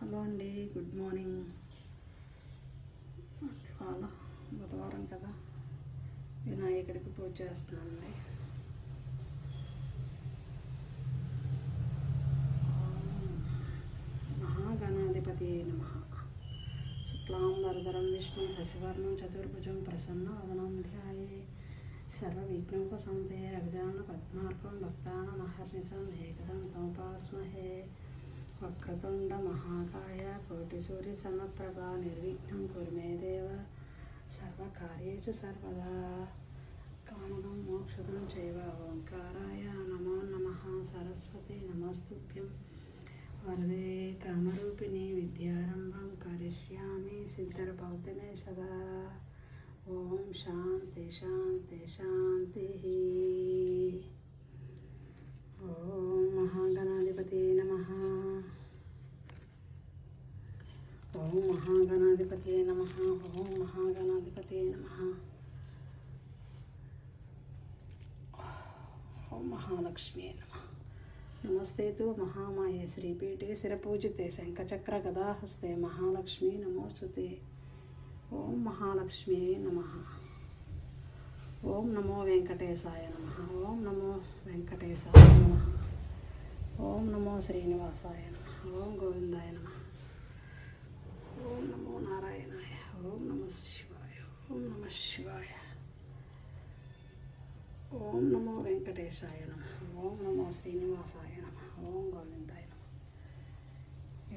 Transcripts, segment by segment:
Hello అండి, good morning. ఇవాళ బుధవారం కదా, వినాయకుడికి పూజ చేస్తున్నానండి. మహాగణాధిపతి నమః. శుక్లాంబరధరం విష్ణు శశివర్ణం చతుర్భుజం ప్రసన్నవదనం ధ్యాయే సర్వవిఘ్నోపశాంతయే అగజానన పద్మార్కం భక్తానామహర్నిశం ఏకదంతముపాస్మహే. వక్రతుండ మహాకాయ కోటిసూర్య సమప్రభా నిర్విఘ్నం కురు మే దేవ సర్వకార్యేషు సర్వదా. కామదం మోక్షదం చైవ ఓంకారాయ నమో నమః. సరస్వతి నమస్తుభ్యం వరదే కామరూపిణి విద్యారంభం కరిష్యామి సిద్ధిర్భవతు మే సదా. ఓం శాంతి శాంతి శాంతి. ఓం మహాగణాధిపతి నమః. ఓం మహాగణాధిపతి నమః. ఓం మహాగణాధిపతి నమః. ఓం మహాలక్ష్మీ నమః. నమస్తే తు మహామాయే శ్రీపీఠే శిరపూజితే శంఖచక్ర గదాహస్తే మహాలక్ష్మీ నమోస్తుతే. ఓం మహాలక్ష్మీ నమః. ఓం నమో వెంకటేశాయ నమః. ఓం నమో వెంకటేశాయ నమః. ఓం నమో శ్రీనివాసాయ నమః. ఓం గోవిందాయ నమః. ఓం నమో నారాయణాయ. ఓం నమః శివాయ. ఓం నమః శివాయ. ఓం నమో వెంకటేశాయ నమః. ఓం నమో శ్రీనివాసాయ నమః. ఓం గోవిందాయ నమః.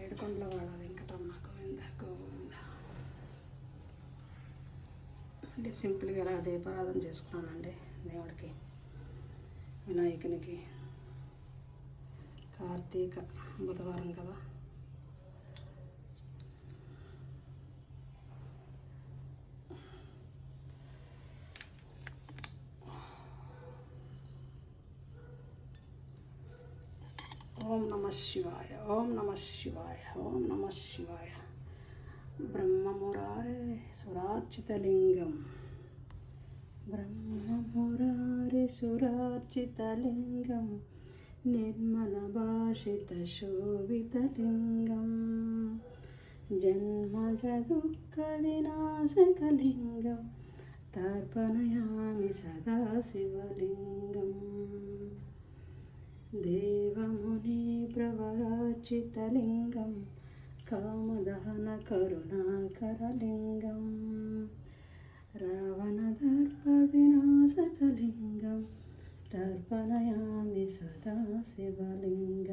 ఏడుకొండలవాడ వెంకటరమణ గోవింద గోవింద. అంటే సింపుల్గా ఇలా దీపారాధన చేసుకున్నానండి దేవుడికి, వినాయకునికి. కార్తీక బుధవారం కదా, ఓం నమ శివాయ. ఓం నమ శివాయ. ఓం నమ శివాయ. బ్రహ్మమురారే సురార్చితలింగం. బ్రహ్మమురారే సురార్చితలింగం నిర్మల భాషిత శోభితలింగం జన్మజ దుఃఖ వినాశకలింగం తర్పణయామి సదా శివలింగం. దేవముని ప్రవరార్చితలింగం కామదహన కరుణాకరలింగం రావణదర్ప వినాశకలింగం తర్పణయామి సదా శివలింగం.